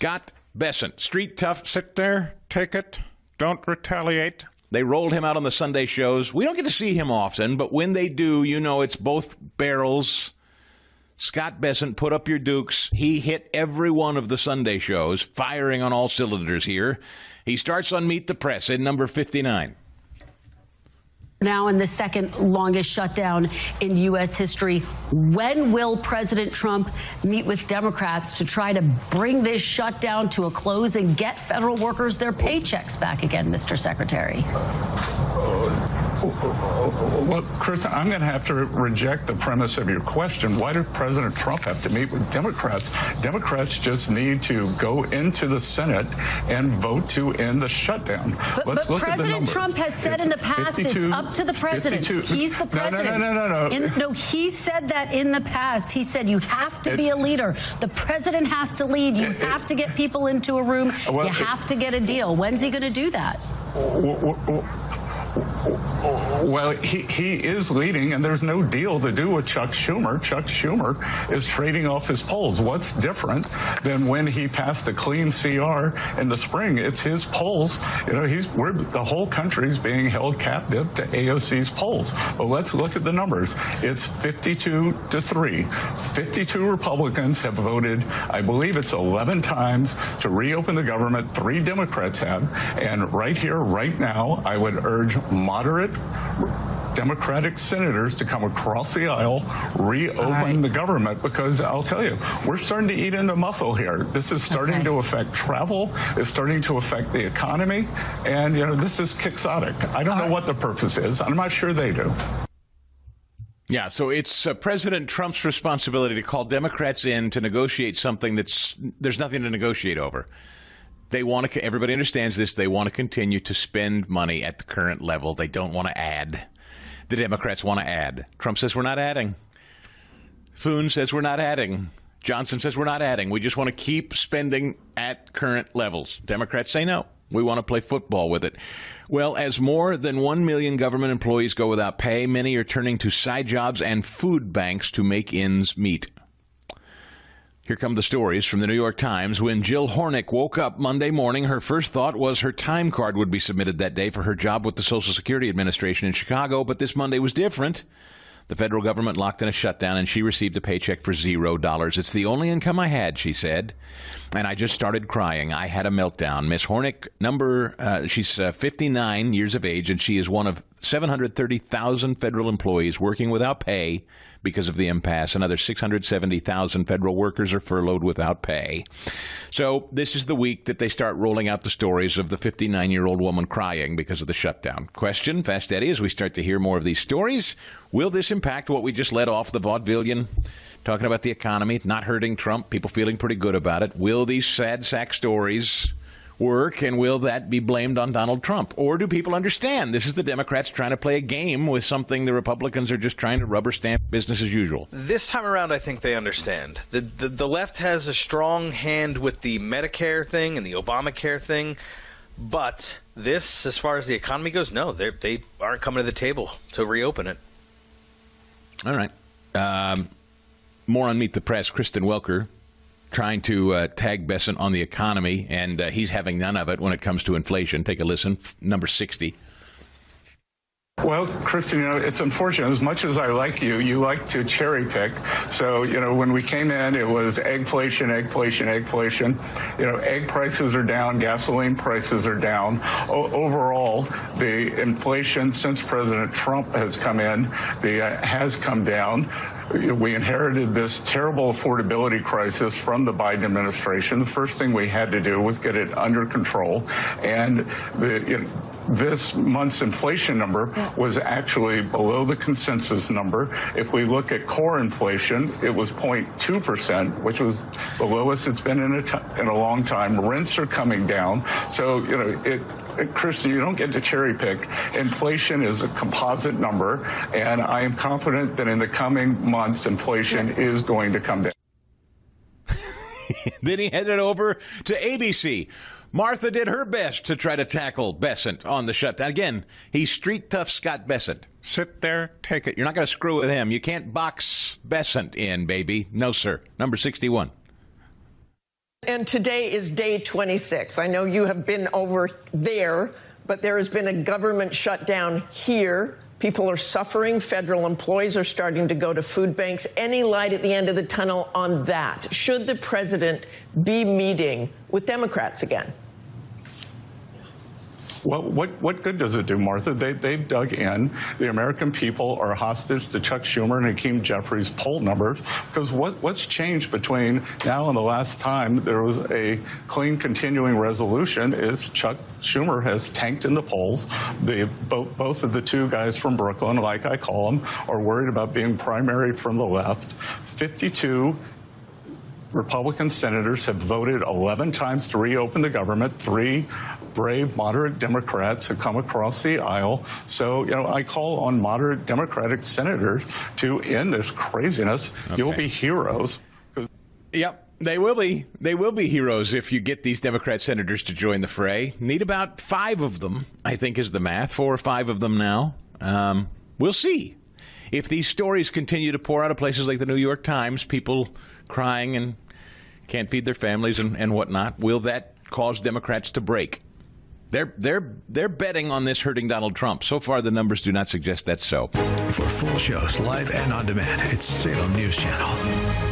Scott Bessent, street tough, sit there, take it, don't retaliate. They rolled him out on the Sunday shows. We don't get to see him often, but when they do, you know it's both barrels. Scott Bessent, put up your dukes. He hit every one of the Sunday shows, firing on all cylinders here. He starts on Meet the Press in number 59. Now in the second longest shutdown in U.S. history, when will President Trump meet with Democrats to try to bring this shutdown to a close and get federal workers their paychecks back again, Mr. Secretary? Well, Chris, I'm going to have to reject the premise of your question. Why did President Trump have to meet with Democrats? Democrats just need to go into the Senate and vote to end the shutdown. But President Trump has said in the past it's up to the president. 52. He's the president. No, he said that in the past. He said you have to be a leader. The president has to lead. You have to get people into a room. You have to get a deal. When's he going to do that? Well, he is leading, and there's no deal to do with Chuck Schumer. Chuck Schumer is trading off his polls. What's different than when he passed a clean CR in the spring? It's his polls. You know, the whole country's being held captive to AOC's polls. But let's look at the numbers. It's 52-3. 52 Republicans have voted, I believe it's 11 times, to reopen the government. 3 Democrats have. And right here, right now, I would urge moderate Democratic senators to come across the aisle, reopen the government, because I'll tell you, we're starting to eat into muscle here. This is starting to affect travel. It's starting to affect the economy. And, you know, this is quixotic. I don't know what the purpose is. I'm not sure they do. Yeah, so it's President Trump's responsibility to call Democrats in to negotiate something there's nothing to negotiate over. They want to, everybody understands this, they want to continue to spend money at the current level. They don't want to add. The Democrats want to add. Trump says we're not adding. Thune says we're not adding. Johnson says we're not adding. We just want to keep spending at current levels. Democrats say no. We want to play football with it. Well, as more than 1 million government employees go without pay, many are turning to side jobs and food banks to make ends meet. Here come the stories from the New York Times. When Jill Hornick woke up Monday morning, her first thought was her time card would be submitted that day for her job with the Social Security Administration in Chicago. But this Monday was different. The federal government locked in a shutdown, and she received a paycheck for $0. It's the only income I had, she said. And I just started crying. I had a meltdown. Miss Hornick, she's 59 years of age, and she is one of 730,000 federal employees working without pay because of the impasse. Another 670,000 federal workers are furloughed without pay. So this is the week that they start rolling out the stories of the 59-year-old woman crying because of the shutdown. Question, Fast Eddie, as we start to hear more of these stories, will this impact what we just let off, the vaudevillian, talking about the economy, not hurting Trump, people feeling pretty good about it? Will these sad sack stories work, and will that be blamed on Donald Trump? Or do people understand this is the Democrats trying to play a game with something the Republicans are just trying to rubber stamp business as usual? This time around, I think they understand. The left has a strong hand with the Medicare thing and the Obamacare thing, but this, as far as the economy goes, no, they aren't coming to the table to reopen it. All right. More on Meet the Press. Kristen Welker trying to tag Bessent on the economy, and he's having none of it when it comes to inflation. Take a listen. Number 60. Well, Kristen, you know, it's unfortunate. As much as I like you, you like to cherry pick. So, you know, when we came in, it was eggflation, eggflation, eggflation. You know, egg prices are down, gasoline prices are down. Overall, the inflation since President Trump has come in, has come down. We inherited this terrible affordability crisis from the Biden administration. The first thing we had to do was get it under control. And this month's inflation number was actually below the consensus number. If we look at core inflation, it was 0.2%, which was the lowest it's been in a long time. Rents are coming down. So, you know, Kristen, you don't get to cherry pick. Inflation is a composite number, and I am confident that in the coming months, inflation is going to come down. Then he headed over to ABC. Martha did her best to try to tackle Bessent on the shutdown. Again, he's street tough Scott Bessent. Sit there, take it. You're not going to screw with him. You can't box Bessent in, baby. No, sir. Number 61. And today is day 26. I know you have been over there, but there has been a government shutdown here. People are suffering. Federal employees are starting to go to food banks. Any light at the end of the tunnel on that? Should the president be meeting with Democrats again? Well, what good does it do, Martha? They've dug in. The American people are hostage to Chuck Schumer and Hakeem Jeffries' poll numbers, because what's changed between now and the last time there was a clean continuing resolution is Chuck Schumer has tanked in the polls. Both of the two guys from Brooklyn, like I call them, are worried about being primary from the left. 52 Republican senators have voted 11 times to reopen the government. 3 brave, moderate Democrats have come across the aisle. So, I call on moderate Democratic senators to end this craziness. Okay. You'll be heroes. Yep, they will be. They will be heroes if you get these Democrat senators to join the fray. Need about 5 of them, I think is the math. 4 or 5 of them now. We'll see. If these stories continue to pour out of places like the New York Times, people crying and can't feed their families and whatnot, will that cause Democrats to break? They're betting on this hurting Donald Trump. So far, the numbers do not suggest that's so. For full shows, live and on demand, it's Salem News Channel.